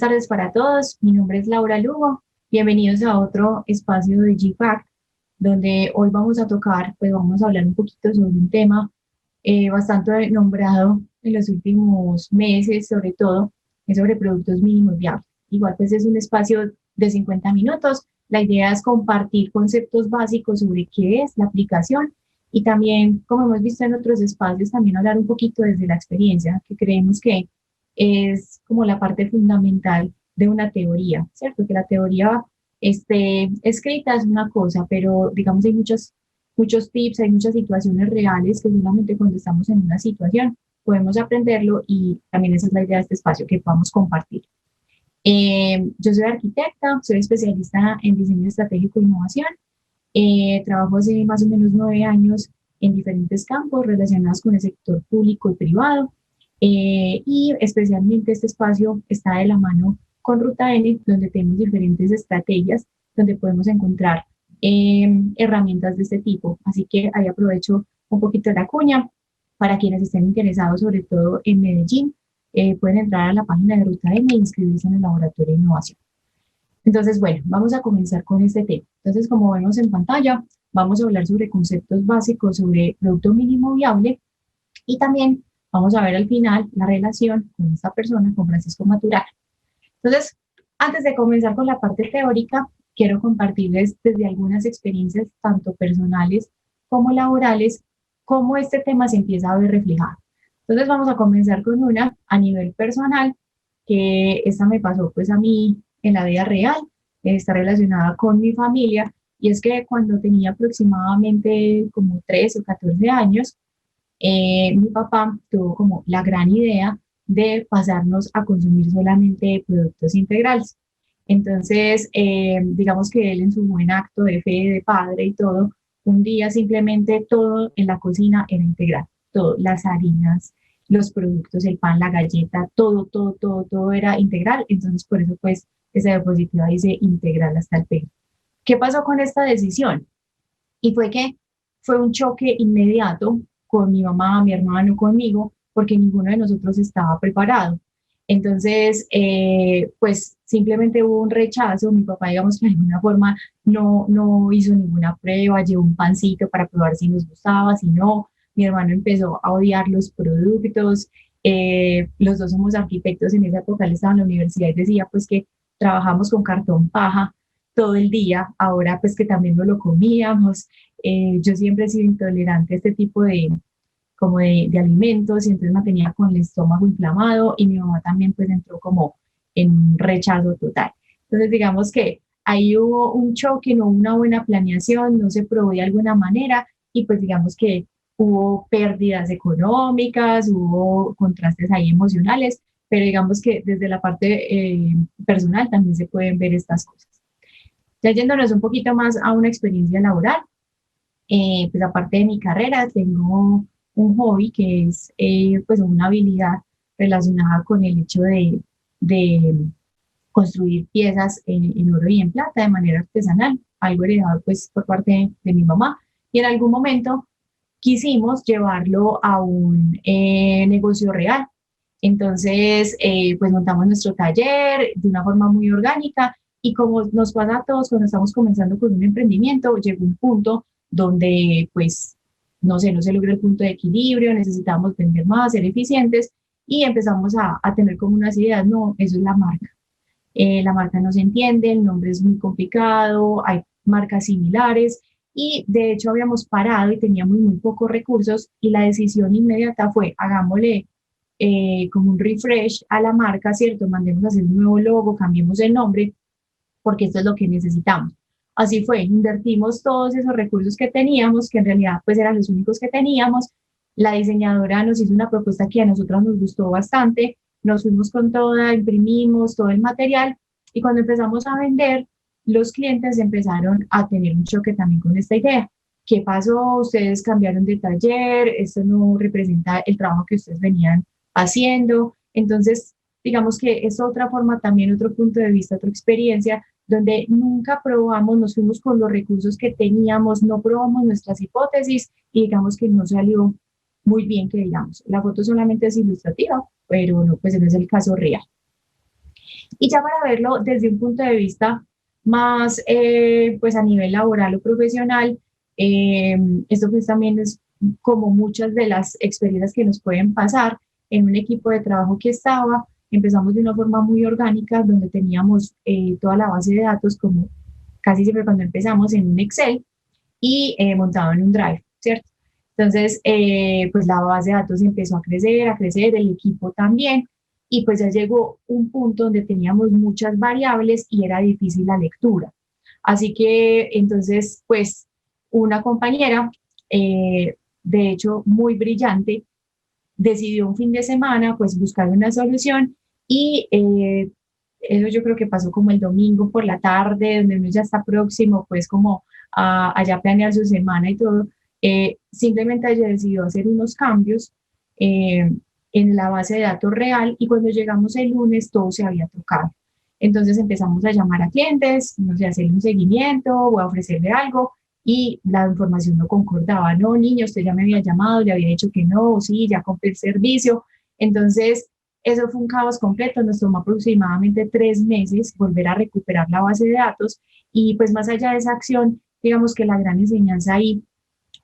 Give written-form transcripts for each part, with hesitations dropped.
Tardes para todos, mi nombre es Laura Lugo, bienvenidos a otro espacio de GPAC, donde hoy vamos a tocar, pues vamos a hablar un poquito sobre un tema bastante nombrado en los últimos meses, sobre todo, es sobre productos mínimos viables. Igual pues es un espacio de 50 minutos, la idea es compartir conceptos básicos sobre qué es la aplicación y también, como hemos visto en otros espacios, también hablar un poquito desde la experiencia, que creemos que es como la parte fundamental de una teoría, ¿cierto? Que la teoría escrita es una cosa, pero digamos hay muchos tips, hay muchas situaciones reales que solamente cuando estamos en una situación podemos aprenderlo y también esa es la idea de este espacio, que podamos compartir. Yo soy arquitecta, soy especialista en diseño estratégico e innovación. Trabajo hace más o menos 9 años en diferentes campos relacionados con el sector público y privado. Y especialmente este espacio está de la mano con Ruta N, donde tenemos diferentes estrategias, donde podemos encontrar herramientas de este tipo. Así que ahí aprovecho un poquito la cuña para quienes estén interesados, sobre todo en Medellín, pueden entrar a la página de Ruta N e inscribirse en el laboratorio de innovación. Entonces, bueno, vamos a comenzar con este tema. Entonces, como vemos en pantalla, vamos a hablar sobre conceptos básicos sobre producto mínimo viable y también vamos a ver al final la relación con esta persona, con Francisco Maturana. Entonces, antes de comenzar con la parte teórica, quiero compartirles desde algunas experiencias, tanto personales como laborales, cómo este tema se empieza a ver reflejado. Entonces, vamos a comenzar con una a nivel personal, que esta me pasó pues a mí en la vida real, está relacionada con mi familia, y es que cuando tenía aproximadamente como 13 o 14 años, mi papá tuvo como la gran idea de pasarnos a consumir solamente productos integrales. Entonces, digamos que él en su buen acto de fe, de padre y todo, un día simplemente todo en la cocina era integral, todo, las harinas, los productos, el pan, la galleta, todo era integral. Entonces, por eso pues esa diapositiva dice integral hasta el pelo. ¿Qué pasó con esta decisión? Y fue que fue un choque inmediato con mi mamá, mi hermano, conmigo, porque ninguno de nosotros estaba preparado. Entonces, pues simplemente hubo un rechazo. Mi papá, digamos que de alguna forma no hizo ninguna prueba, llevó un pancito para probar si nos gustaba, si no. Mi hermano empezó a odiar los productos. Los dos somos arquitectos en esa época, él estaba en la universidad y decía pues que trabajamos con cartón paja todo el día, ahora pues que también no lo comíamos. Yo siempre he sido intolerante a este tipo de alimentos y entonces me tenía con el estómago inflamado y mi mamá también pues entró como en un rechazo total. Entonces digamos que ahí hubo un choque, no hubo una buena planeación, no se probó de alguna manera y pues digamos que hubo pérdidas económicas, hubo contrastes ahí emocionales, pero digamos que desde la parte personal también se pueden ver estas cosas. Ya yéndonos un poquito más a una experiencia laboral, pues aparte de mi carrera, tengo un hobby que es pues una habilidad relacionada con el hecho de construir piezas en oro y en plata de manera artesanal, algo heredado pues por parte de mi mamá. Y en algún momento quisimos llevarlo a un negocio real. Entonces, pues montamos nuestro taller de una forma muy orgánica y como nos pasa a todos cuando estamos comenzando con un emprendimiento, llegó un punto donde pues no se logra el punto de equilibrio, necesitamos vender más, ser eficientes y empezamos a tener como unas ideas, no, eso es la marca no se entiende, el nombre es muy complicado, hay marcas similares y de hecho habíamos parado y teníamos muy pocos recursos y la decisión inmediata fue hagámosle como un refresh a la marca, ¿cierto? Mandemos a hacer un nuevo logo, cambiemos el nombre porque esto es lo que necesitamos. Así fue, invertimos todos esos recursos que teníamos, que en realidad pues eran los únicos que teníamos. La diseñadora nos hizo una propuesta que a nosotros nos gustó bastante, nos fuimos con toda, imprimimos todo el material y cuando empezamos a vender, los clientes empezaron a tener un choque también con esta idea. ¿Qué pasó? Ustedes cambiaron de taller, esto no representa el trabajo que ustedes venían haciendo. Entonces, digamos que es otra forma también, otro punto de vista, otra experiencia donde nunca probamos, nos fuimos con los recursos que teníamos, no probamos nuestras hipótesis y digamos que no salió muy bien que digamos. La foto solamente es ilustrativa, pero no, pues no es el caso real. Y ya para verlo desde un punto de vista más, pues a nivel laboral o profesional, eh, esto pues también es como muchas de las experiencias que nos pueden pasar en un equipo de trabajo que estaba. Empezamos de una forma muy orgánica, donde teníamos toda la base de datos, como casi siempre cuando empezamos, en un Excel y montado en un Drive, ¿cierto? Entonces, pues la base de datos empezó a crecer, el equipo también, y pues ya llegó un punto donde teníamos muchas variables y era difícil la lectura. Así que entonces, pues una compañera, de hecho muy brillante, decidió un fin de semana pues buscar una solución y eso yo creo que pasó como el domingo por la tarde, donde uno ya está próximo pues como a allá planear su semana y todo. Simplemente ella decidió hacer unos cambios eh, en la base de datos real y cuando llegamos el lunes todo se había tocado. Entonces empezamos a llamar a clientes, no sé, hacerle un seguimiento o a ofrecerle algo y la información no concordaba. No, niño, usted ya me había llamado, le había dicho que no, sí, ya compré el servicio. Entonces, eso fue un caos completo. Nos tomó aproximadamente 3 meses volver a recuperar la base de datos y pues más allá de esa acción, digamos que la gran enseñanza ahí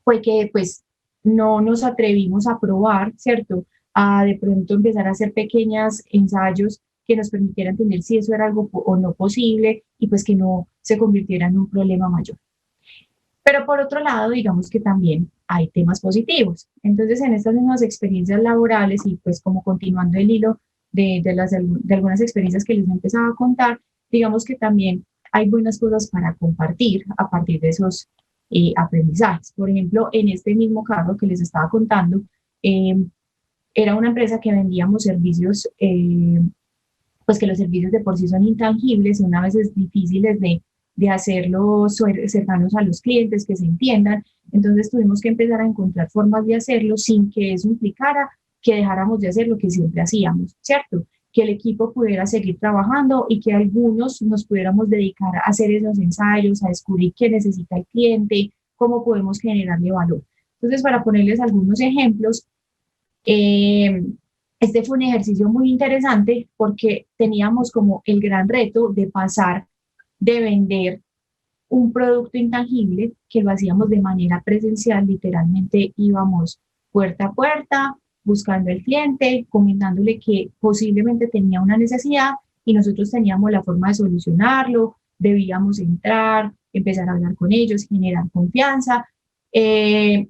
fue que pues no nos atrevimos a probar, ¿cierto? A de pronto empezar a hacer pequeños ensayos que nos permitieran entender si eso era algo o no posible y pues que no se convirtiera en un problema mayor. Pero por otro lado, digamos que también hay temas positivos. Entonces, en estas mismas experiencias laborales y pues como continuando el hilo de algunas experiencias que les empezaba a contar, digamos que también hay buenas cosas para compartir a partir de esos aprendizajes. Por ejemplo, en este mismo caso que les estaba contando, eh, era una empresa que vendíamos servicios, pues que los servicios de por sí son intangibles, son a veces difíciles de hacerlos cercanos a los clientes, que se entiendan. Entonces tuvimos que empezar a encontrar formas de hacerlo sin que eso implicara que dejáramos de hacer lo que siempre hacíamos, ¿cierto? Que el equipo pudiera seguir trabajando y que algunos nos pudiéramos dedicar a hacer esos ensayos, a descubrir qué necesita el cliente, cómo podemos generarle valor. Entonces, para ponerles algunos ejemplos, eh, este fue un ejercicio muy interesante porque teníamos como el gran reto de pasar de vender un producto intangible que lo hacíamos de manera presencial, literalmente íbamos puerta a puerta buscando al cliente, comentándole que posiblemente tenía una necesidad y nosotros teníamos la forma de solucionarlo, debíamos entrar, empezar a hablar con ellos, generar confianza,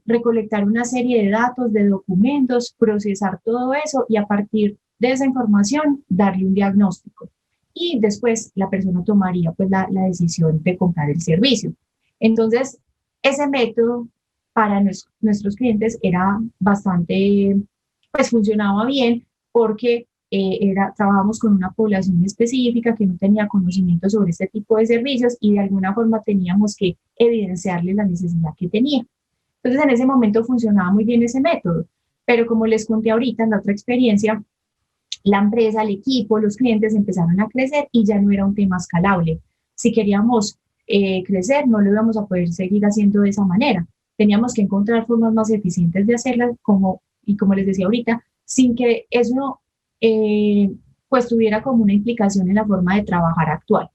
recolectar una serie de datos, de documentos, procesar todo eso y a partir de esa información darle un diagnóstico. Y después la persona tomaría pues la decisión de comprar el servicio. Entonces, ese método para nuestros clientes era bastante, pues funcionaba bien porque trabajamos con una población específica que no tenía conocimiento sobre este tipo de servicios y de alguna forma teníamos que evidenciarle la necesidad que tenía. Entonces, en ese momento funcionaba muy bien ese método, pero como les conté ahorita en la otra experiencia, la empresa, el equipo, los clientes empezaron a crecer y ya no era un tema escalable. Si queríamos crecer, no lo íbamos a poder seguir haciendo de esa manera. Teníamos que encontrar formas más eficientes de hacerlas, y como les decía ahorita, sin que eso pues tuviera como una implicación en la forma de trabajar actual.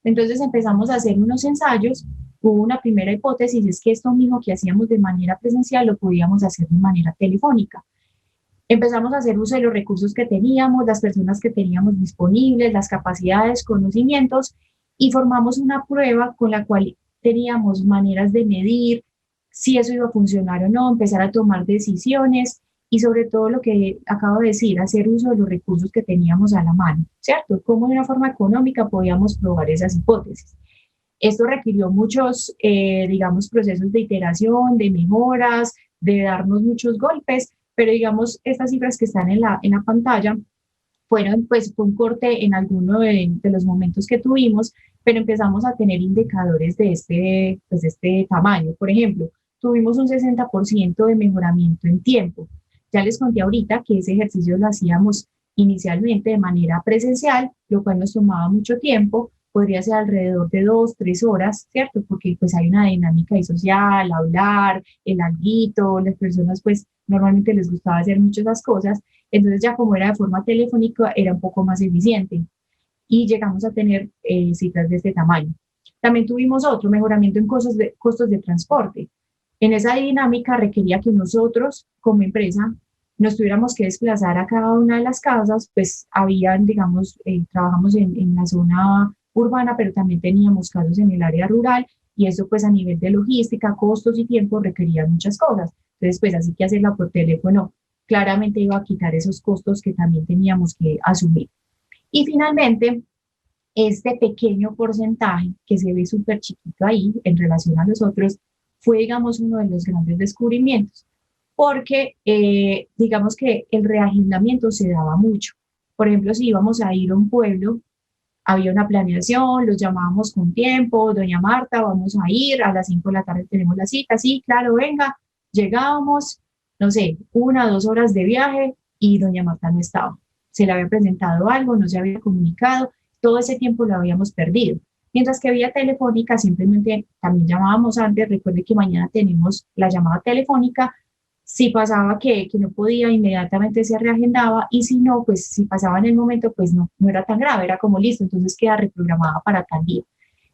Entonces empezamos a hacer unos ensayos. Hubo una primera hipótesis, es que esto mismo que hacíamos de manera presencial lo podíamos hacer de manera telefónica. Empezamos a hacer uso de los recursos que teníamos, las personas que teníamos disponibles, las capacidades, conocimientos, y formamos una prueba con la cual teníamos maneras de medir si eso iba a funcionar o no, empezar a tomar decisiones y sobre todo lo que acabo de decir, hacer uso de los recursos que teníamos a la mano, ¿cierto? Cómo de una forma económica podíamos probar esas hipótesis. Esto requirió muchos, digamos, procesos de iteración, de mejoras, de darnos muchos golpes, pero digamos, estas cifras que están en la pantalla fueron pues fue un corte en alguno de los momentos que tuvimos, pero empezamos a tener indicadores pues, de este tamaño. Por ejemplo, tuvimos un 60% de mejoramiento en tiempo. Ya les conté ahorita que ese ejercicio lo hacíamos inicialmente de manera presencial, lo cual nos tomaba mucho tiempo, podría ser alrededor de 2, 3 horas, ¿cierto? Porque pues hay una dinámica ahí social, hablar, el alguito, las personas pues normalmente les gustaba hacer muchas de esas cosas, entonces ya como era de forma telefónica era un poco más eficiente. y llegamos a tener cifras de este tamaño. También tuvimos otro mejoramiento en costos de transporte. En esa dinámica requería que nosotros, como empresa, nos tuviéramos que desplazar a cada una de las casas, pues habían, digamos, trabajamos en la zona urbana, pero también teníamos casos en el área rural, y eso pues a nivel de logística, costos y tiempo requería muchas cosas. Entonces, pues así que hacerla por teléfono claramente iba a quitar esos costos que también teníamos que asumir. Y finalmente, este pequeño porcentaje que se ve súper chiquito ahí en relación a los otros, fue, digamos, uno de los grandes descubrimientos, porque digamos que el reagendamiento se daba mucho. Por ejemplo, si íbamos a ir a un pueblo, había una planeación, los llamábamos con tiempo, doña Marta, vamos a ir, a las 5 de la tarde tenemos la cita, sí, claro, venga, llegábamos, no sé, 1 o 2 horas de viaje y doña Marta no estaba. Se le había presentado algo, no se había comunicado, todo ese tiempo lo habíamos perdido. Mientras que vía telefónica simplemente también llamábamos antes, recuerde que mañana tenemos la llamada telefónica, si pasaba que no podía, inmediatamente se reagendaba, y si no, pues si pasaba en el momento, pues no era tan grave, era como listo, entonces queda reprogramada para tal día.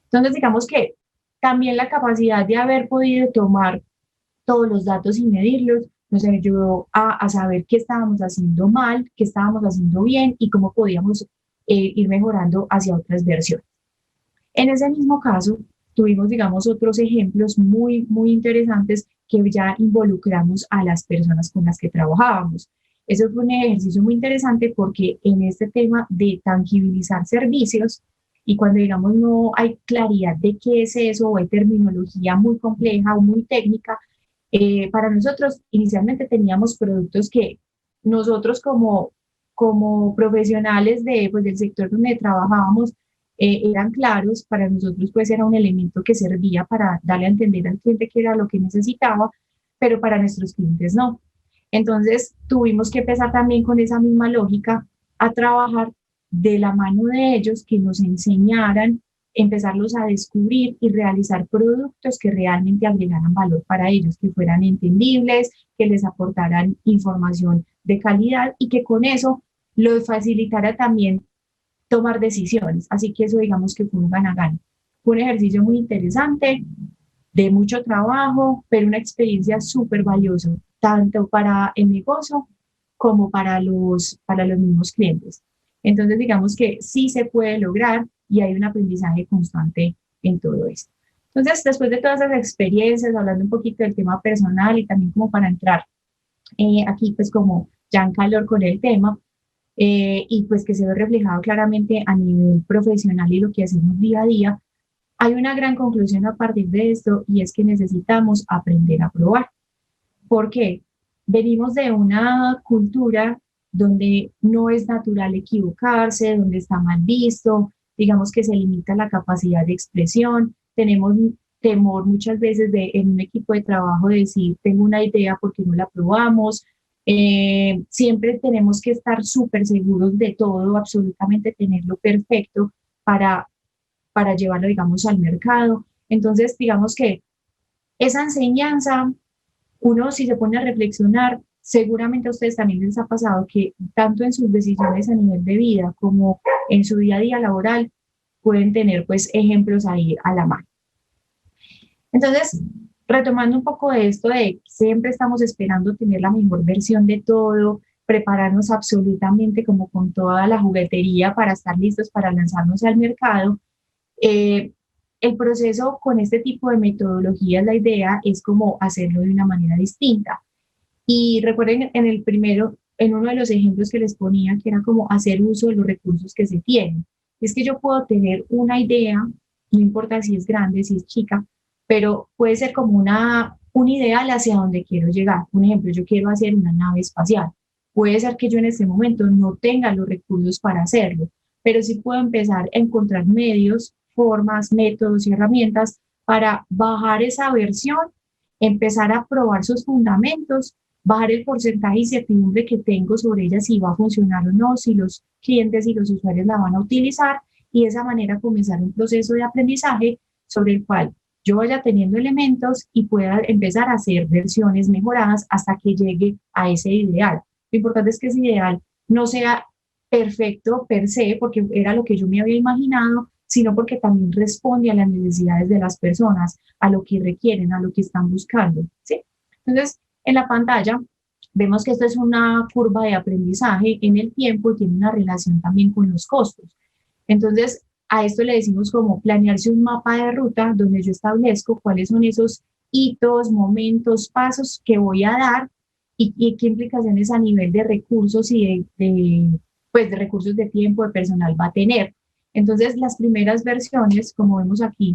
Entonces, digamos que también la capacidad de haber podido tomar todos los datos y medirlos nos ayudó a saber qué estábamos haciendo mal, qué estábamos haciendo bien y cómo podíamos ir mejorando hacia otras versiones. En ese mismo caso, tuvimos, digamos, otros ejemplos muy interesantes que ya involucramos a las personas con las que trabajábamos. Eso fue un ejercicio muy interesante porque en este tema de tangibilizar servicios, y cuando digamos no hay claridad de qué es eso o hay terminología muy compleja o muy técnica, para nosotros inicialmente teníamos productos que nosotros como profesionales pues, del sector donde trabajábamos, eran claros, para nosotros pues era un elemento que servía para darle a entender al cliente qué era lo que necesitaba, pero para nuestros clientes no. Entonces tuvimos que empezar también con esa misma lógica a trabajar de la mano de ellos, que nos enseñaran, empezarlos a descubrir y realizar productos que realmente agregaran valor para ellos, que fueran entendibles, que les aportaran información de calidad y que con eso los facilitara también tomar decisiones. Así que eso digamos que fue un gana-gana. Fue un ejercicio muy interesante, de mucho trabajo, pero una experiencia súper valiosa, tanto para el negocio como para los mismos clientes. Entonces digamos que sí se puede lograr y hay un aprendizaje constante en todo esto. Entonces, después de todas esas experiencias, hablando un poquito del tema personal y también como para entrar aquí pues como ya en calor con el tema, y pues que se ve reflejado claramente a nivel profesional y lo que hacemos día a día, hay una gran conclusión a partir de esto y es que necesitamos aprender a probar. ¿Por qué? Venimos de una cultura donde no es natural equivocarse, donde está mal visto, digamos que se limita la capacidad de expresión, tenemos temor muchas veces de en un equipo de trabajo de decir, tengo una idea porque no la probamos, siempre tenemos que estar súper seguros de todo, absolutamente tenerlo perfecto para, para llevarlo, digamos, al mercado. Entonces, digamos que esa enseñanza, uno si se pone a reflexionar, seguramente a ustedes también les ha pasado que tanto en sus decisiones a nivel de vida como en su día a día laboral pueden tener pues ejemplos ahí a la mano. Entonces, retomando un poco de esto de siempre estamos esperando tener la mejor versión de todo, prepararnos absolutamente como con toda la juguetería para estar listos para lanzarnos al mercado, eh, el proceso con este tipo de metodologías, la idea es como hacerlo de una manera distinta. Y recuerden en el primero, en uno de los ejemplos que les ponía, que era como hacer uso de los recursos que se tienen. Es que yo puedo tener una idea, no importa si es grande, si es chica, pero puede ser como un ideal hacia donde quiero llegar. Un ejemplo, yo quiero hacer una nave espacial. Puede ser que yo en este momento no tenga los recursos para hacerlo, pero sí puedo empezar a encontrar medios, formas, métodos y herramientas para bajar esa versión, empezar a probar sus fundamentos, bajar el porcentaje y certidumbre que tengo sobre ella, si va a funcionar o no, si los clientes y los usuarios la van a utilizar, y de esa manera comenzar un proceso de aprendizaje sobre el cual yo vaya teniendo elementos y pueda empezar a hacer versiones mejoradas hasta que llegue a ese ideal. Lo importante es que ese ideal no sea perfecto per se, porque era lo que yo me había imaginado, sino porque también responde a las necesidades de las personas, a lo que requieren, a lo que están buscando, ¿sí? Entonces, en la pantalla vemos que esto es una curva de aprendizaje en el tiempo y tiene una relación también con los costos. Entonces, a esto le decimos como planearse un mapa de ruta donde yo establezco cuáles son esos hitos, momentos, pasos que voy a dar y qué implicaciones a nivel de recursos y pues de recursos de tiempo, de personal va a tener. Entonces, las primeras versiones, como vemos aquí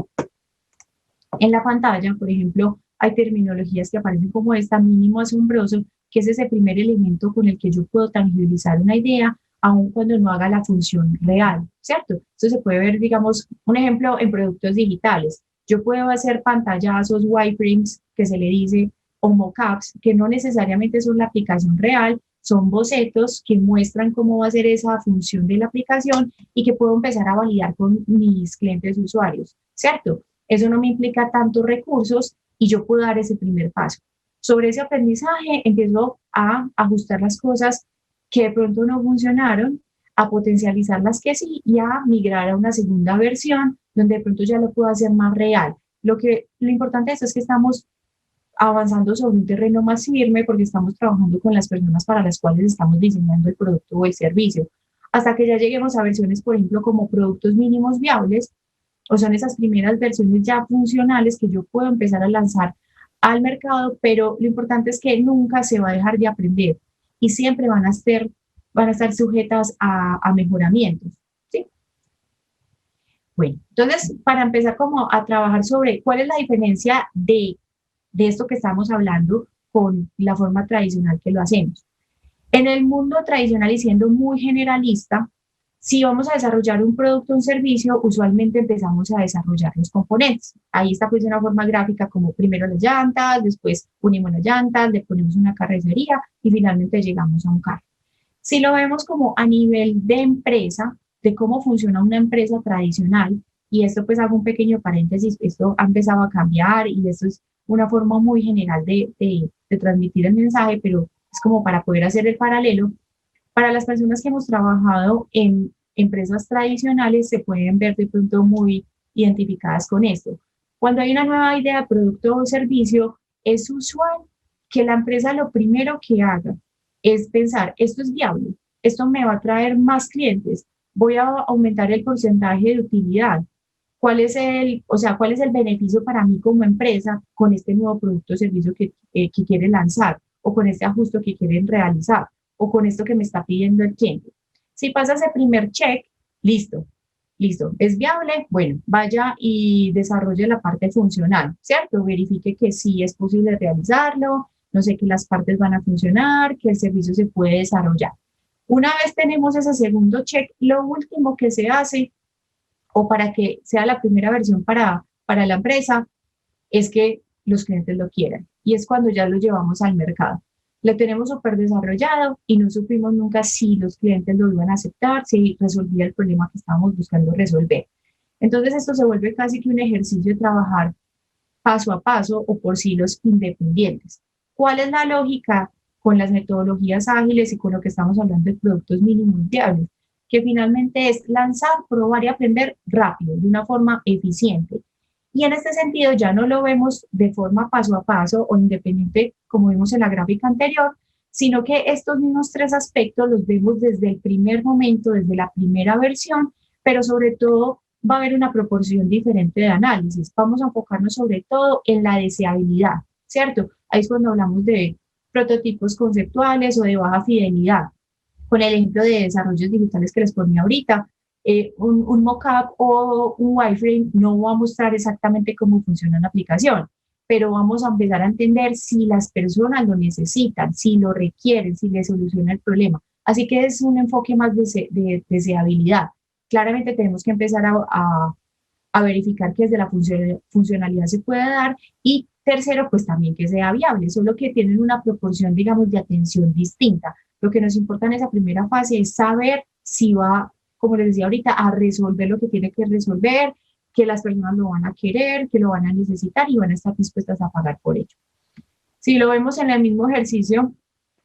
en la pantalla, por ejemplo, hay terminologías que aparecen como esta, mínimo asombroso, que es ese primer elemento con el que yo puedo tangibilizar una idea, aun cuando no haga la función real, ¿cierto? Esto se puede ver, digamos, un ejemplo en productos digitales. Yo puedo hacer pantallazos, wireframes, que se le dice, o mockups, que no necesariamente son la aplicación real, son bocetos que muestran cómo va a ser esa función de la aplicación y que puedo empezar a validar con mis clientes usuarios, ¿cierto? Eso no me implica tantos recursos y yo puedo dar ese primer paso. Sobre ese aprendizaje empiezo a ajustar las cosas que de pronto no funcionaron, a potencializar las que sí y a migrar a una segunda versión donde de pronto ya lo puedo hacer más real. Lo importante de esto es que estamos avanzando sobre un terreno más firme porque estamos trabajando con las personas para las cuales estamos diseñando el producto o el servicio. Hasta que ya lleguemos a versiones, por ejemplo, como productos mínimos viables, o son esas primeras versiones ya funcionales que yo puedo empezar a lanzar al mercado, pero lo importante es que nunca se va a dejar de aprender y siempre van a estar sujetas a mejoramientos. ¿Sí? Bueno, entonces, para empezar como a trabajar sobre cuál es la diferencia de esto que estamos hablando con la forma tradicional que lo hacemos. En el mundo tradicional y siendo muy generalista, si vamos a desarrollar un producto o un servicio, usualmente empezamos a desarrollar los componentes. Ahí está pues de una forma gráfica como primero las llantas, después unimos las llantas, le ponemos una carrocería y finalmente llegamos a un carro. Si lo vemos como a nivel de empresa, de cómo funciona una empresa tradicional, y esto pues hago un pequeño paréntesis, esto ha empezado a cambiar y esto es una forma muy general de transmitir el mensaje, pero es como para poder hacer el paralelo. Para las personas que hemos trabajado en empresas tradicionales se pueden ver de pronto muy identificadas con esto. Cuando hay una nueva idea de producto o servicio, es usual que la empresa lo primero que haga es pensar, esto es viable, esto me va a traer más clientes, voy a aumentar el porcentaje de utilidad. ¿Cuál es el beneficio para mí como empresa con este nuevo producto o servicio que quieren lanzar o con este ajuste que quieren realizar o con esto que me está pidiendo el cliente? Si pasa ese primer check, listo, listo, ¿es viable? Bueno, vaya y desarrolle la parte funcional, ¿cierto? Verifique que sí es posible realizarlo, no sé, que las partes van a funcionar, que el servicio se puede desarrollar. Una vez tenemos ese segundo check, lo último que se hace o para que sea la primera versión para la empresa es que los clientes lo quieran. Y es cuando ya lo llevamos al mercado. Lo tenemos súper desarrollado y no supimos nunca si los clientes lo iban a aceptar, si resolvía el problema que estábamos buscando resolver. Entonces esto se vuelve casi que un ejercicio de trabajar paso a paso o por silos independientes. ¿Cuál es la lógica con las metodologías ágiles y con lo que estamos hablando de productos mínimos viables? Que finalmente es lanzar, probar y aprender rápido, de una forma eficiente. Y en este sentido ya no lo vemos de forma paso a paso o independiente como vimos en la gráfica anterior, sino que estos mismos tres aspectos los vemos desde el primer momento, desde la primera versión, pero sobre todo va a haber una proporción diferente de análisis. Vamos a enfocarnos sobre todo en la deseabilidad, ¿cierto? Ahí es cuando hablamos de prototipos conceptuales o de baja fidelidad. Con el ejemplo de desarrollos digitales que les ponía ahorita, un mockup o un wireframe no va a mostrar exactamente cómo funciona una aplicación, pero vamos a empezar a entender si las personas lo necesitan, si lo requieren, si les soluciona el problema. Así que es un enfoque más de deseabilidad. Claramente tenemos que empezar a verificar que desde la funcionalidad se puede dar y tercero, pues también que sea viable, solo que tienen una proporción, digamos, de atención distinta. Lo que nos importa en esa primera fase es saber si va, como les decía ahorita, a resolver lo que tiene que resolver, que las personas lo van a querer, que lo van a necesitar y van a estar dispuestas a pagar por ello. Si lo vemos en el mismo ejercicio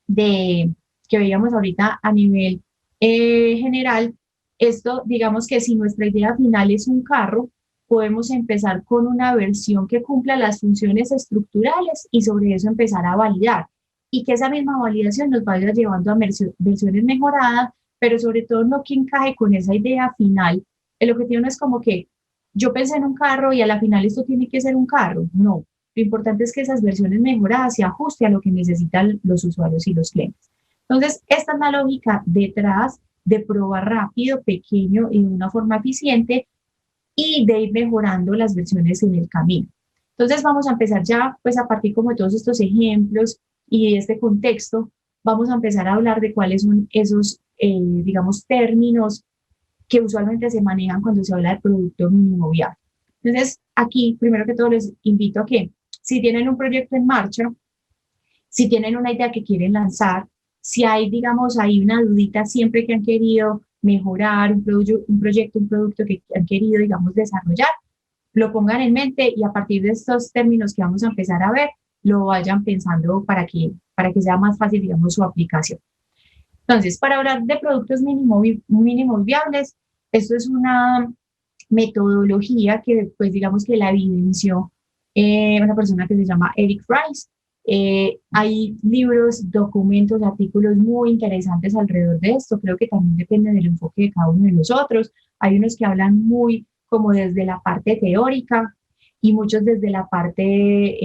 de que veíamos ahorita a nivel general, esto, digamos que si nuestra idea final es un carro, podemos empezar con una versión que cumpla las funciones estructurales y sobre eso empezar a validar. Y que esa misma validación nos vaya llevando a versiones mejoradas, pero sobre todo no que encaje con esa idea final. El objetivo no es como que yo pensé en un carro y a la final esto tiene que ser un carro. No, lo importante es que esas versiones mejoradas se ajusten a lo que necesitan los usuarios y los clientes. Entonces, esta es la lógica detrás de probar rápido, pequeño y de una forma eficiente y de ir mejorando las versiones en el camino. Entonces vamos a empezar ya, pues a partir como de todos estos ejemplos y de este contexto, vamos a empezar a hablar de cuáles son esos, digamos, términos que usualmente se manejan cuando se habla de producto mínimo viable. Entonces, aquí, primero que todo, les invito a que si tienen un proyecto en marcha, si tienen una idea que quieren lanzar, si hay, digamos, hay una dudita siempre que han querido mejorar un proyecto, un producto que han querido, digamos, desarrollar, lo pongan en mente y a partir de estos términos que vamos a empezar a ver, lo vayan pensando para que sea más fácil, digamos, su aplicación. Entonces, para hablar de productos mínimos viables, esto es una metodología que, pues, digamos que la evidenció una persona que se llama Eric Rice. Hay libros, documentos, artículos muy interesantes alrededor de esto. Creo que también depende del enfoque de cada uno de nosotros. Hay unos que hablan muy como desde la parte teórica y muchos desde la parte,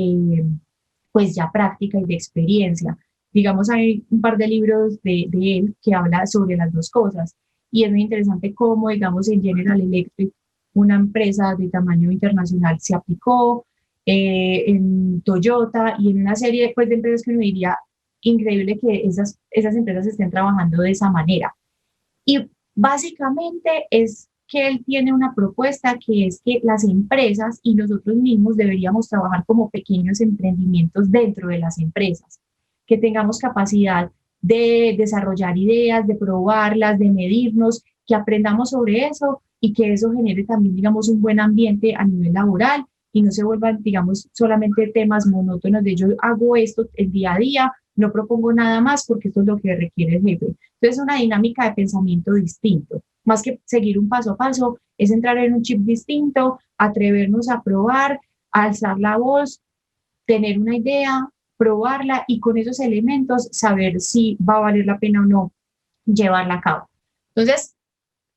pues ya práctica y de experiencia. Digamos, hay un par de libros de él que habla sobre las dos cosas y es muy interesante cómo, digamos, en General Electric, una empresa de tamaño internacional, se aplicó en Toyota y en una serie pues, de empresas que uno diría increíble que esas empresas estén trabajando de esa manera. Y básicamente es que él tiene una propuesta que es que las empresas y nosotros mismos deberíamos trabajar como pequeños emprendimientos dentro de las empresas, que tengamos capacidad de desarrollar ideas, de probarlas, de medirnos, que aprendamos sobre eso y que eso genere también, digamos, un buen ambiente a nivel laboral y no se vuelvan, digamos, solamente temas monótonos de yo hago esto el día a día, no propongo nada más porque esto es lo que requiere el jefe. Entonces, una dinámica de pensamiento distinto. Más que seguir un paso a paso, es entrar en un chip distinto, atrevernos a probar, a alzar la voz, tener una idea, probarla y con esos elementos saber si va a valer la pena o no llevarla a cabo. Entonces,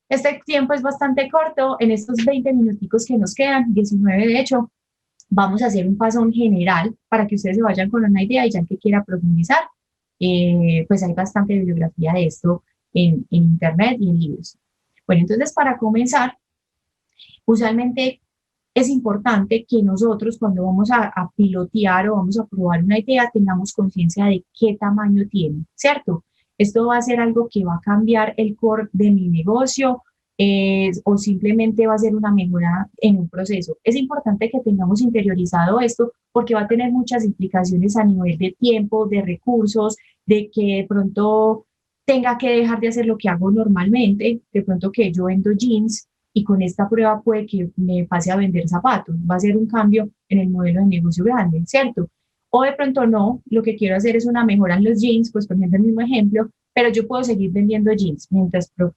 este tiempo es bastante corto. En estos 20 minuticos que nos quedan, 19 de hecho, vamos a hacer un paso en general para que ustedes se vayan con una idea y ya que quiera profundizar, pues hay bastante bibliografía de esto en internet y en libros. Bueno, entonces para comenzar, usualmente es importante que nosotros cuando vamos a pilotear o vamos a probar una idea tengamos conciencia de qué tamaño tiene, ¿cierto? Esto va a ser algo que va a cambiar el core de mi negocio o simplemente va a ser una mejora en un proceso. Es importante que tengamos interiorizado esto porque va a tener muchas implicaciones a nivel de tiempo, de recursos, de que de pronto tenga que dejar de hacer lo que hago normalmente, de pronto que yo vendo jeans y con esta prueba puede que me pase a vender zapatos. Va a ser un cambio en el modelo de negocio grande, ¿cierto? O de pronto no, lo que quiero hacer es una mejora en los jeans, pues poniendo el mismo ejemplo, pero yo puedo seguir vendiendo jeans mientras pruebo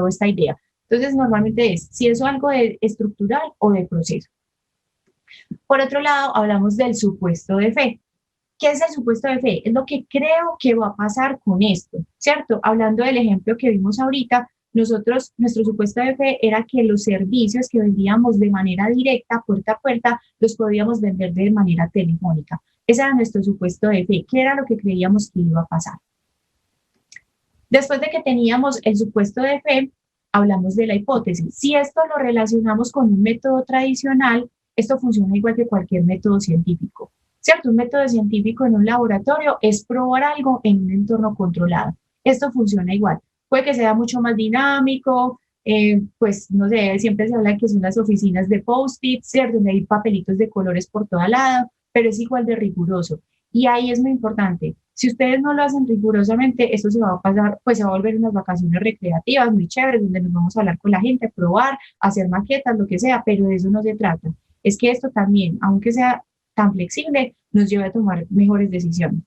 esta idea. Entonces, normalmente es si es algo de estructural o de proceso. Por otro lado, hablamos del supuesto de fe. ¿Qué es el supuesto de fe? Es lo que creo que va a pasar con esto, ¿cierto? Hablando del ejemplo que vimos ahorita, nuestro supuesto de fe era que los servicios que vendíamos de manera directa, puerta a puerta, los podíamos vender de manera telefónica. Ese era nuestro supuesto de fe, que era lo que creíamos que iba a pasar. Después de que teníamos el supuesto de fe, hablamos de la hipótesis. Si esto lo relacionamos con un método tradicional, esto funciona igual que cualquier método científico. ¿Cierto? Un método científico en un laboratorio es probar algo en un entorno controlado. Esto funciona igual. Puede que sea mucho más dinámico, pues no sé, siempre se habla de que son las oficinas de post-it, ¿cierto? Donde hay papelitos de colores por todo lado, pero es igual de riguroso. Y ahí es muy importante. Si ustedes no lo hacen rigurosamente, esto se va a pasar, pues se va a volver unas vacaciones recreativas muy chéveres, donde nos vamos a hablar con la gente, probar, hacer maquetas, lo que sea, pero de eso no se trata. Es que esto también, aunque sea tan flexible, nos lleva a tomar mejores decisiones.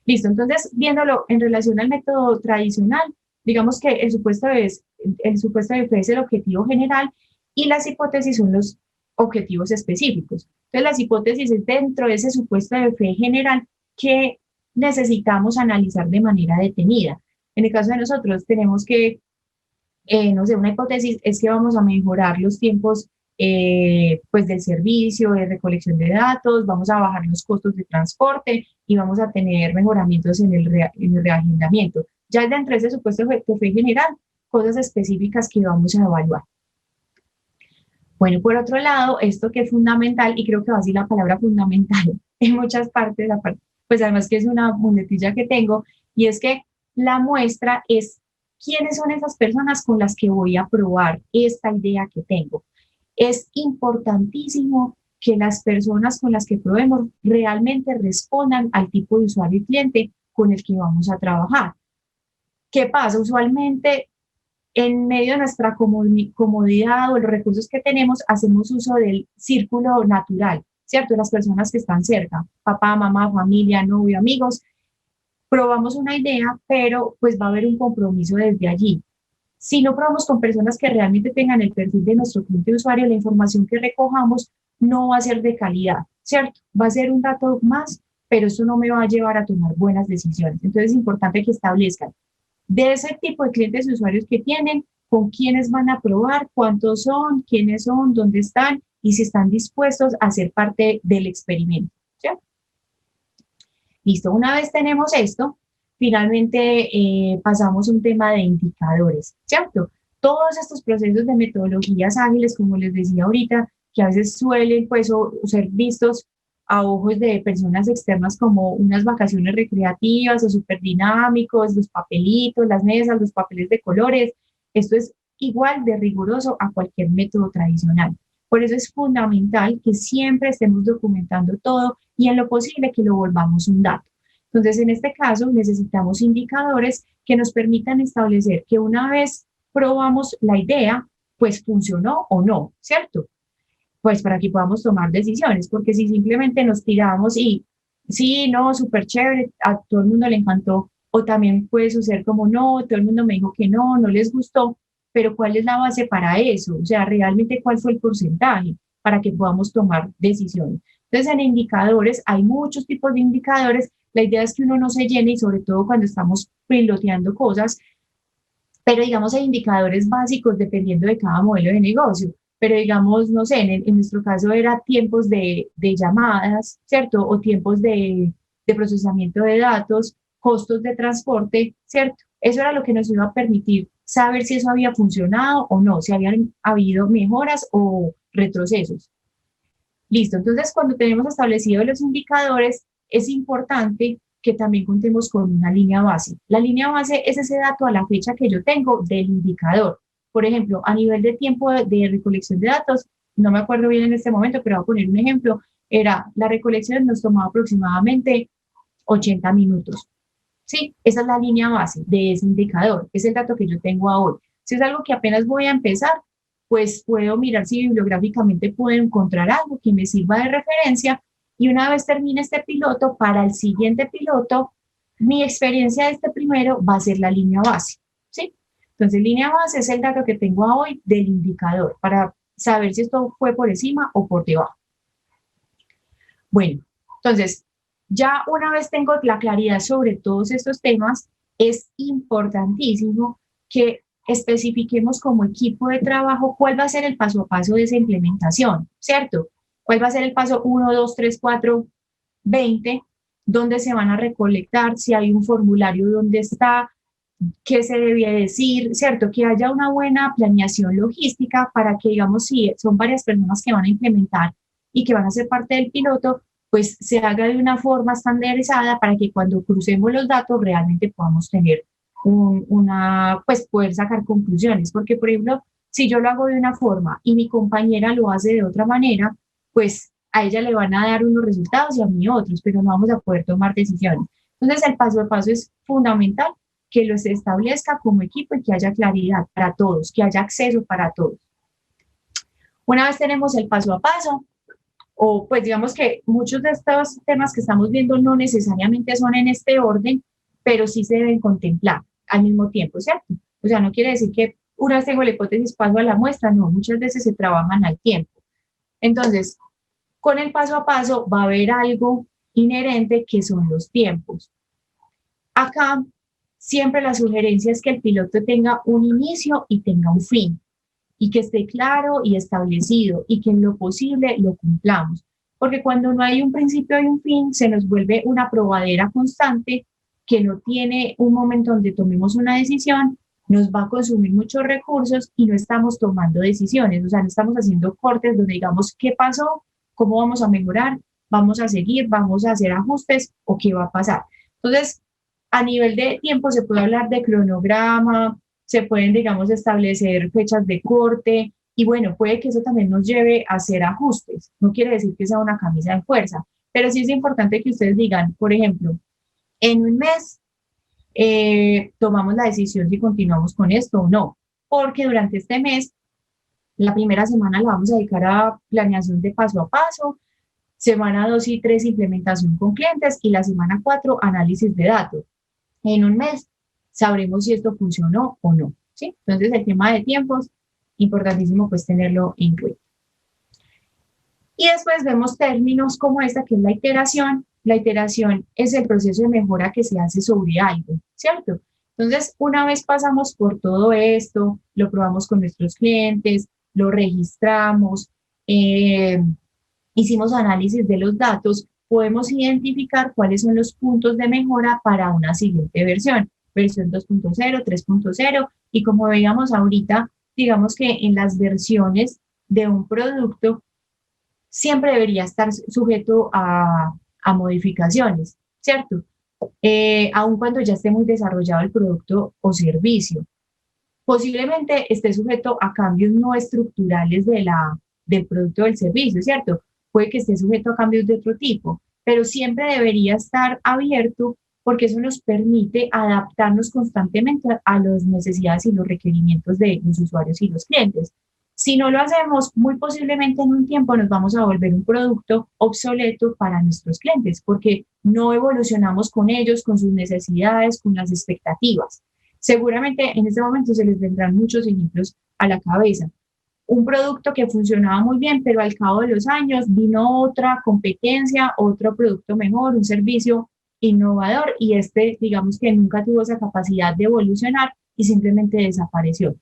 Listo, entonces viéndolo en relación al método tradicional, digamos que el supuesto de fe es el objetivo general y las hipótesis son los objetivos específicos. Entonces las hipótesis es dentro de ese supuesto de fe general que necesitamos analizar de manera detenida. En el caso de nosotros tenemos que no sé, una hipótesis es que vamos a mejorar los tiempos pues del servicio, de recolección de datos, vamos a bajar los costos de transporte y vamos a tener mejoramientos en el reagendamiento. Ya dentro de ese supuesto que fue general, cosas específicas que vamos a evaluar. Bueno, por otro lado, esto que es fundamental, y creo que va a ser la palabra fundamental en muchas partes, pues además que es una muletilla que tengo, y es que la muestra es quiénes son esas personas con las que voy a probar esta idea que tengo. Es importantísimo que las personas con las que probemos realmente respondan al tipo de usuario y cliente con el que vamos a trabajar. ¿Qué pasa? Usualmente en medio de nuestra comodidad o los recursos que tenemos, hacemos uso del círculo natural, ¿cierto? Las personas que están cerca, papá, mamá, familia, novio, amigos, probamos una idea, pero pues va a haber un compromiso desde allí. Si no probamos con personas que realmente tengan el perfil de nuestro cliente de usuario, la información que recojamos no va a ser de calidad, ¿cierto? Va a ser un dato más, pero eso no me va a llevar a tomar buenas decisiones. Entonces es importante que establezcan de ese tipo de clientes y usuarios que tienen, con quiénes van a probar, cuántos son, quiénes son, dónde están y si están dispuestos a ser parte del experimento. ¿Cierto? Listo, una vez tenemos esto, finalmente pasamos a un tema de indicadores, ¿cierto? Todos estos procesos de metodologías ágiles, como les decía ahorita, que a veces suelen pues, ser vistos a ojos de personas externas como unas vacaciones recreativas o súper dinámicos, los papelitos, las mesas, los papeles de colores. Esto es igual de riguroso a cualquier método tradicional. Por eso es fundamental que siempre estemos documentando todo y en lo posible que lo volvamos un dato. Entonces, en este caso, necesitamos indicadores que nos permitan establecer que una vez probamos la idea, pues funcionó o no, ¿cierto? Pues para que podamos tomar decisiones, porque si simplemente nos tiramos y sí, no, súper chévere, a todo el mundo le encantó, o también puede suceder como no, todo el mundo me dijo que no, no les gustó, pero ¿cuál es la base para eso? O sea, realmente cuál fue el porcentaje para que podamos tomar decisiones. Entonces, en indicadores, hay muchos tipos de indicadores, la idea es que uno no se llene y sobre todo cuando estamos piloteando cosas, pero digamos hay indicadores básicos dependiendo de cada modelo de negocio. Pero digamos, no sé, en nuestro caso era tiempos de llamadas, ¿cierto? O tiempos de procesamiento de datos, costos de transporte, ¿cierto? Eso era lo que nos iba a permitir saber si eso había funcionado o no, si habían habido mejoras o retrocesos. Listo, entonces cuando tenemos establecidos los indicadores, es importante que también contemos con una línea base. La línea base es ese dato a la fecha que yo tengo del indicador. Por ejemplo, a nivel de tiempo de recolección de datos, no me acuerdo bien en este momento, pero voy a poner un ejemplo, era la recolección nos tomaba aproximadamente 80 minutos. Sí, esa es la línea base de ese indicador, es el dato que yo tengo ahora. Si es algo que apenas voy a empezar, pues puedo mirar si bibliográficamente puedo encontrar algo que me sirva de referencia y una vez termine este piloto, para el siguiente piloto, mi experiencia de este primero va a ser la línea base, ¿sí? Entonces, línea base es el dato que tengo hoy del indicador para saber si esto fue por encima o por debajo. Bueno, entonces, ya una vez tengo la claridad sobre todos estos temas, es importantísimo que especifiquemos como equipo de trabajo cuál va a ser el paso a paso de esa implementación, ¿cierto? ¿Cuál va a ser el paso 1, 2, 3, 4, 20? ¿Dónde se van a recolectar? Si hay un formulario, ¿dónde está? ¿Qué se debía decir? ¿Cierto? Que haya una buena planeación logística para que, digamos, si son varias personas que van a implementar y que van a ser parte del piloto, pues se haga de una forma estandarizada para que cuando crucemos los datos realmente podamos tener pues poder sacar conclusiones. Porque, por ejemplo, si yo lo hago de una forma y mi compañera lo hace de otra manera, pues a ella le van a dar unos resultados y a mí otros, pero no vamos a poder tomar decisiones. Entonces, el paso a paso es fundamental que los establezca como equipo y que haya claridad para todos, que haya acceso para todos. Una vez tenemos el paso a paso, o pues digamos que muchos de estos temas que estamos viendo no necesariamente son en este orden, pero sí se deben contemplar al mismo tiempo, ¿cierto? O sea, no quiere decir que una vez tengo la hipótesis paso a la muestra, no, muchas veces se trabajan al tiempo. Entonces, con el paso a paso va a haber algo inherente que son los tiempos. Acá siempre la sugerencia es que el piloto tenga un inicio y tenga un fin, y que esté claro y establecido y que en lo posible lo cumplamos. Porque cuando no hay un principio y un fin, se nos vuelve una probadera constante que no tiene un momento donde tomemos una decisión, nos va a consumir muchos recursos y no estamos tomando decisiones, o sea, no estamos haciendo cortes donde digamos qué pasó, cómo vamos a mejorar, vamos a seguir, vamos a hacer ajustes o qué va a pasar. Entonces, a nivel de tiempo se puede hablar de cronograma, se pueden, digamos, establecer fechas de corte y bueno, puede que eso también nos lleve a hacer ajustes. No quiere decir que sea una camisa de fuerza, pero sí es importante que ustedes digan, por ejemplo, en un mes tomamos la decisión si continuamos con esto o no, porque durante este mes, la primera semana la vamos a dedicar a planeación de paso a paso, semana 2 y 3 implementación con clientes y la semana 4 análisis de datos. En un mes sabremos si esto funcionó o no, ¿sí? Entonces el tema de tiempos, importantísimo pues tenerlo en cuenta. Y después vemos términos como esta que es la iteración. La iteración es el proceso de mejora que se hace sobre algo, ¿cierto? Entonces, una vez pasamos por todo esto, lo probamos con nuestros clientes, lo registramos, eh, hicimos análisis de los datos, podemos identificar cuáles son los puntos de mejora para una siguiente versión, versión 2.0, 3.0, y como veíamos ahorita, digamos que en las versiones de un producto siempre debería estar sujeto a modificaciones, ¿cierto? Aun cuando ya esté muy desarrollado el producto o servicio. Posiblemente esté sujeto a cambios no estructurales del producto o del servicio, ¿cierto? Puede que esté sujeto a cambios de otro tipo, pero siempre debería estar abierto porque eso nos permite adaptarnos constantemente a las necesidades y los requerimientos de los usuarios y los clientes. Si no lo hacemos, muy posiblemente en un tiempo nos vamos a volver un producto obsoleto para nuestros clientes porque no evolucionamos con ellos, con sus necesidades, con las expectativas. Seguramente en este momento se les vendrán muchos ejemplos a la cabeza. Un producto que funcionaba muy bien, pero al cabo de los años vino otra competencia, otro producto mejor, un servicio innovador y este, digamos que nunca tuvo esa capacidad de evolucionar y simplemente desapareció.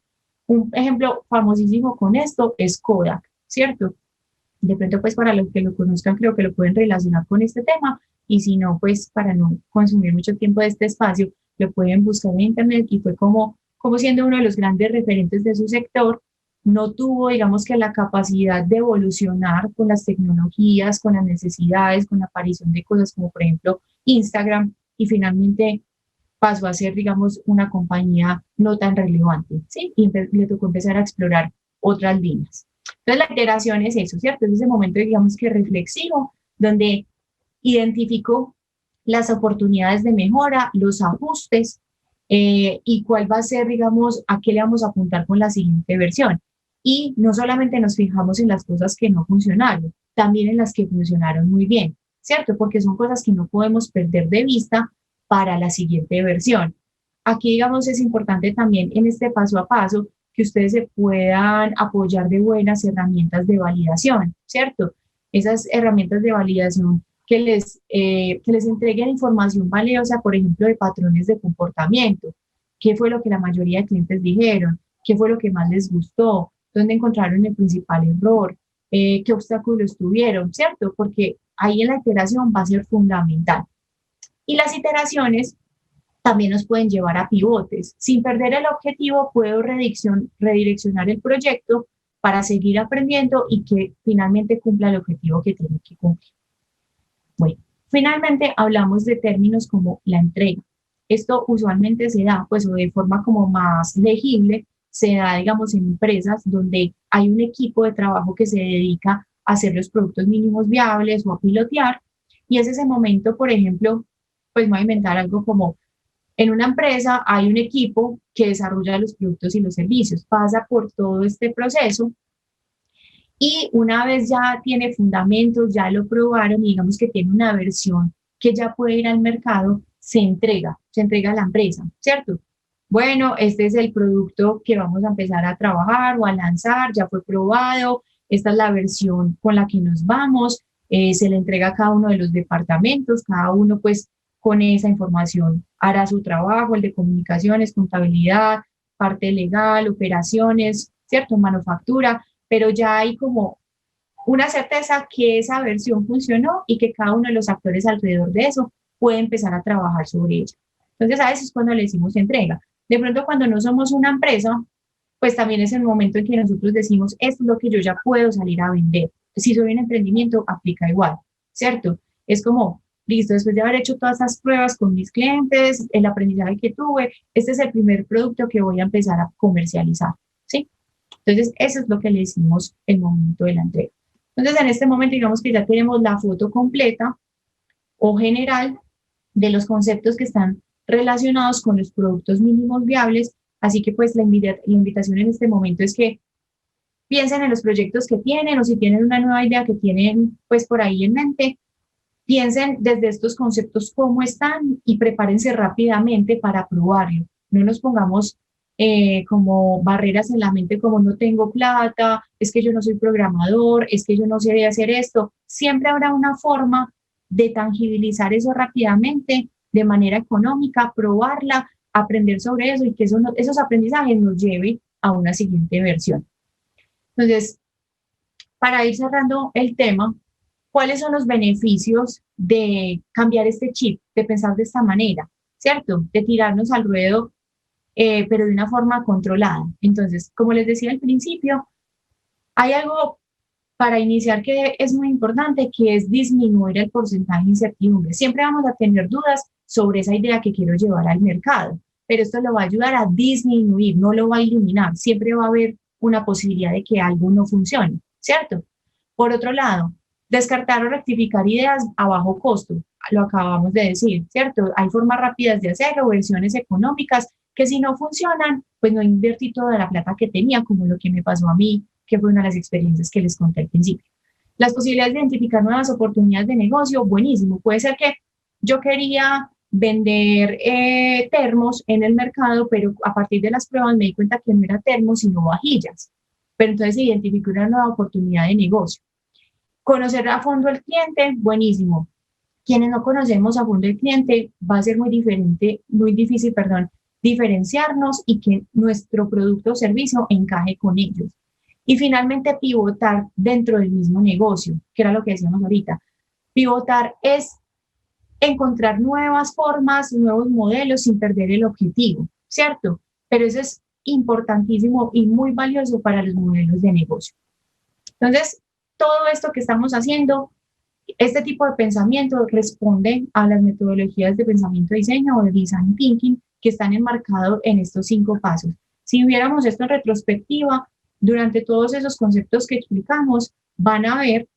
Un ejemplo famosísimo con esto es Kodak, ¿cierto? De pronto, pues para los que lo conozcan, creo que lo pueden relacionar con este tema y si no, pues para no consumir mucho tiempo de este espacio, lo pueden buscar en internet y fue como siendo uno de los grandes referentes de su sector, no tuvo, digamos que la capacidad de evolucionar con las tecnologías, con las necesidades, con la aparición de cosas como por ejemplo Instagram y finalmente pasó a ser, digamos, una compañía no tan relevante, ¿sí? Y le tocó empezar a explorar otras líneas. Entonces, la iteración es eso, ¿cierto? Es ese momento, digamos, que reflexivo, donde identifico las oportunidades de mejora, los ajustes y cuál va a ser, digamos, a qué le vamos a apuntar con la siguiente versión. Y no solamente nos fijamos en las cosas que no funcionaron, también en las que funcionaron muy bien, ¿cierto? Porque son cosas que no podemos perder de vista para la siguiente versión. Aquí, digamos, es importante también en este paso a paso que ustedes se puedan apoyar de buenas herramientas de validación, ¿cierto? Esas herramientas de validación que les entreguen información valiosa, por ejemplo, de patrones de comportamiento. ¿Qué fue lo que la mayoría de clientes dijeron? ¿Qué fue lo que más les gustó? ¿Dónde encontraron el principal error? ¿Qué obstáculos tuvieron? ¿Cierto? Porque ahí en la iteración va a ser fundamental. Y las iteraciones también nos pueden llevar a pivotes. Sin perder el objetivo, puedo redireccionar el proyecto para seguir aprendiendo y que finalmente cumpla el objetivo que tiene que cumplir. Bueno, finalmente hablamos de términos como la entrega. Esto usualmente se da, pues, de forma como más legible, se da, digamos, en empresas donde hay un equipo de trabajo que se dedica a hacer los productos mínimos viables o a pilotear, y es ese momento, por ejemplo, pues voy a inventar algo como en una empresa hay un equipo que desarrolla los productos y los servicios, pasa por todo este proceso Y una vez ya tiene fundamentos, ya lo probaron y digamos que tiene una versión que ya puede ir al mercado, se entrega a la empresa, ¿cierto? Bueno, este es el producto que vamos a empezar a trabajar o a lanzar, ya fue probado, esta es la versión con la que nos vamos, se le entrega a cada uno de los departamentos, cada uno pues con esa información hará su trabajo, el de comunicaciones, contabilidad, parte legal, operaciones, ¿cierto? Manufactura, pero ya hay como una certeza que esa versión funcionó y que cada uno de los actores alrededor de eso puede empezar a trabajar sobre ella. Entonces, a veces es cuando le decimos entrega. De pronto, cuando no somos una empresa, pues también es el momento en que nosotros decimos, esto es lo que yo ya puedo salir a vender. Si soy un emprendimiento, aplica igual, ¿cierto? Es como, listo, después de haber hecho todas esas pruebas con mis clientes, el aprendizaje que tuve, este es el primer producto que voy a empezar a comercializar, ¿sí? Entonces, eso es lo que le decimos el momento de la entrega. Entonces, en este momento, digamos que ya tenemos la foto completa o general de los conceptos que están relacionados con los productos mínimos viables. Así que, pues, la invitación en este momento es que piensen en los proyectos que tienen o si tienen una nueva idea que tienen, pues, por ahí en mente, piensen desde estos conceptos cómo están y prepárense rápidamente para probarlo. No nos pongamos como barreras en la mente como no tengo plata, es que yo no soy programador, es que yo no sé de hacer esto. Siempre habrá una forma de tangibilizar eso rápidamente, de manera económica, probarla, aprender sobre eso y que esos aprendizajes nos lleve a una siguiente versión. Entonces, para ir cerrando el tema, ¿cuáles son los beneficios de cambiar este chip, de pensar de esta manera, ¿cierto? De tirarnos al ruedo, pero de una forma controlada. Entonces, como les decía al principio, hay algo para iniciar que es muy importante, que es disminuir el porcentaje de incertidumbre. Siempre vamos a tener dudas sobre esa idea que quiero llevar al mercado, pero esto lo va a ayudar a disminuir, no lo va a eliminar. Siempre va a haber una posibilidad de que algo no funcione, ¿cierto? Por otro lado, descartar o rectificar ideas a bajo costo, lo acabamos de decir, ¿cierto? Hay formas rápidas de hacerlo, versiones económicas, que si no funcionan, pues no invertí toda la plata que tenía, como lo que me pasó a mí, que fue una de las experiencias que les conté al principio. Las posibilidades de identificar nuevas oportunidades de negocio, buenísimo. Puede ser que yo quería vender termos en el mercado, pero a partir de las pruebas me di cuenta que no era termos, sino vajillas. Pero entonces identifiqué una nueva oportunidad de negocio. Conocer a fondo el cliente, buenísimo. Quienes no conocemos a fondo el cliente, va a ser muy diferente, muy difícil, perdón, diferenciarnos y que nuestro producto o servicio encaje con ellos. Y finalmente, pivotar dentro del mismo negocio, que era lo que decíamos ahorita. Pivotar es encontrar nuevas formas, nuevos modelos sin perder el objetivo, ¿cierto? Pero eso es importantísimo y muy valioso para los modelos de negocio. Entonces, todo esto que estamos haciendo, este tipo de pensamiento responde a las metodologías de pensamiento diseño o de design thinking que están enmarcados en estos 5 pasos. Si viéramos esto en retrospectiva, durante todos esos conceptos que explicamos, van a ver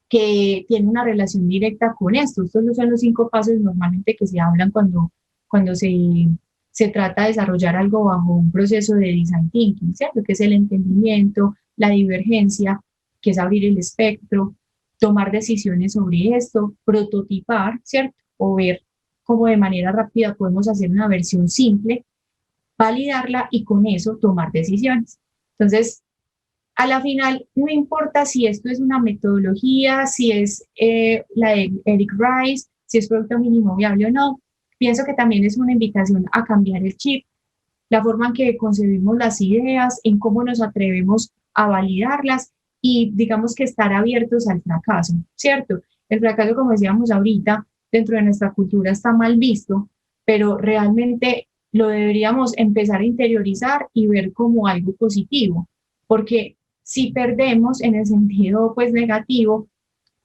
que tiene una relación directa con esto. Estos son los 5 pasos normalmente que se hablan cuando se trata de desarrollar algo bajo un proceso de design thinking, ¿cierto? Que es el entendimiento, la divergencia, que es abrir el espectro, tomar decisiones sobre esto, prototipar, ¿cierto? O ver cómo de manera rápida podemos hacer una versión simple, validarla y con eso tomar decisiones. Entonces, a la final, no importa si esto es una metodología, si es la de Eric Rice, si es producto mínimo viable o no, pienso que también es una invitación a cambiar el chip, la forma en que concebimos las ideas, en cómo nos atrevemos a validarlas y digamos que estar abiertos al fracaso, ¿cierto? El fracaso, como decíamos ahorita, dentro de nuestra cultura está mal visto, pero realmente lo deberíamos empezar a interiorizar y ver como algo positivo, porque si perdemos en el sentido pues negativo,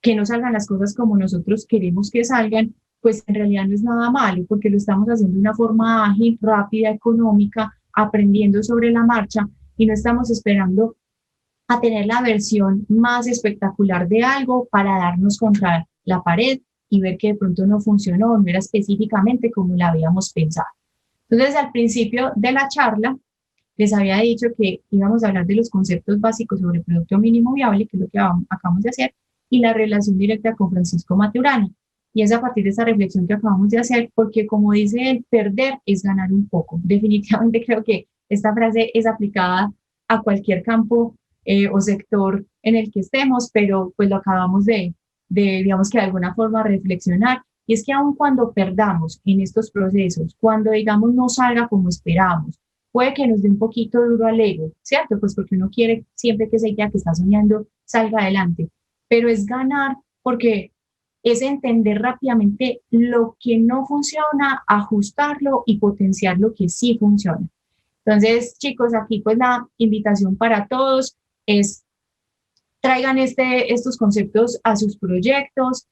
que no salgan las cosas como nosotros queremos que salgan, pues en realidad no es nada malo, porque lo estamos haciendo de una forma ágil, rápida, económica, aprendiendo sobre la marcha y no estamos esperando a tener la versión más espectacular de algo para darnos contra la pared y ver que de pronto no funcionó, no era específicamente como la habíamos pensado. Entonces, al principio de la charla, les había dicho que íbamos a hablar de los conceptos básicos sobre producto mínimo viable, que es lo que acabamos de hacer, y la relación directa con Francisco Maturana. Y es a partir de esa reflexión que acabamos de hacer, porque como dice él, perder es ganar un poco. Definitivamente creo que esta frase es aplicada a cualquier campo o sector en el que estemos, pero pues lo acabamos digamos que de alguna forma reflexionar. Y es que aun cuando perdamos en estos procesos, cuando digamos no salga como esperamos, puede que nos dé un poquito duro al ego, ¿cierto? Pues porque uno quiere siempre que esa idea que está soñando salga adelante, pero es ganar porque es entender rápidamente lo que no funciona, ajustarlo y potenciar lo que sí funciona. Entonces, chicos, aquí pues la invitación para todos es traigan estos conceptos a sus proyectos,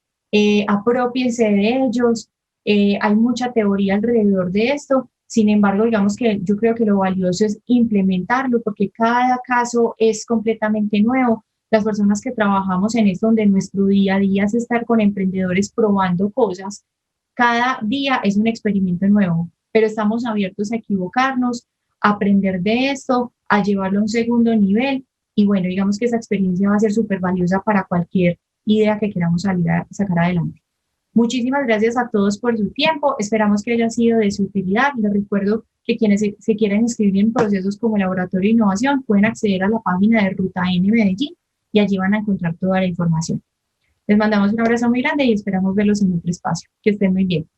apropiense de ellos. Hay mucha teoría alrededor de esto. Sin embargo, digamos que yo creo que lo valioso es implementarlo porque cada caso es completamente nuevo. Las personas que trabajamos en esto, donde nuestro día a día es estar con emprendedores probando cosas, cada día es un experimento nuevo, pero estamos abiertos a equivocarnos, a aprender de esto, a llevarlo a un segundo nivel y bueno, digamos que esa experiencia va a ser súper valiosa para cualquier idea que queramos salir a sacar adelante. Muchísimas gracias a todos por su tiempo. Esperamos que haya sido de su utilidad. Les recuerdo que quienes se quieran inscribir en procesos como Laboratorio de Innovación pueden acceder a la página de Ruta N Medellín y allí van a encontrar toda la información. Les mandamos un abrazo muy grande y esperamos verlos en otro espacio. Que estén muy bien.